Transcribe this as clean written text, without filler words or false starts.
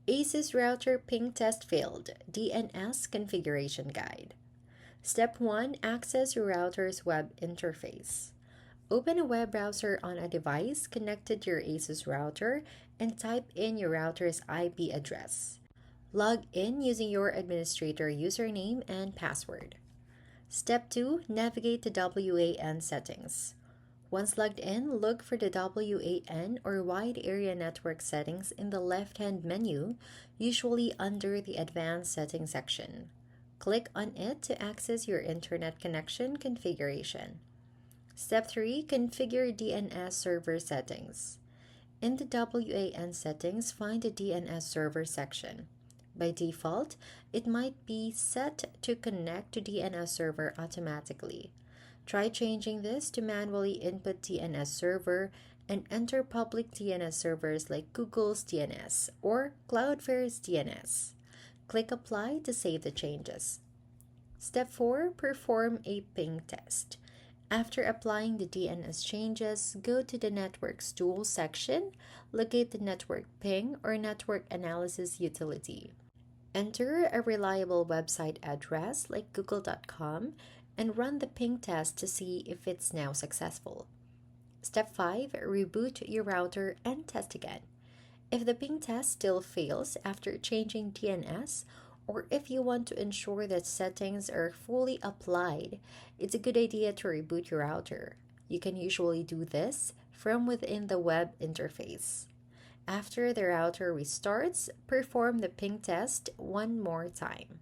ASUS router ping test failed. DNS configuration guide. Step 1. Access your router's web interface. Open a web browser on a device connected to your ASUS router and type in your router's IP address. Log in using your administrator username and password. Step 2. Navigate to WAN settings. Once logged in, look for the WAN or Wide Area Network settings in the left-hand menu, usually under the Advanced Settings section. Click on it to access your internet connection configuration. Step 3. Configure DNS server settings. In the WAN settings, find the DNS server section. By default, it might be set to connect to DNS server automatically. Try changing this to manually input DNS server and enter public DNS servers like Google's DNS or Cloudflare's DNS. Click Apply to save the changes. Step 4. Perform a ping test. After applying the DNS changes, go to the Networks Tools section, locate the Network Ping or Network Analysis utility. Enter a reliable website address like google.com and run the ping test to see if it's now successful. Step 5. Reboot your router and test again. If the ping test still fails after changing DNS, or if you want to ensure that settings are fully applied, it's a good idea to reboot your router. You can usually do this from within the web interface. After the router restarts, perform the ping test one more time.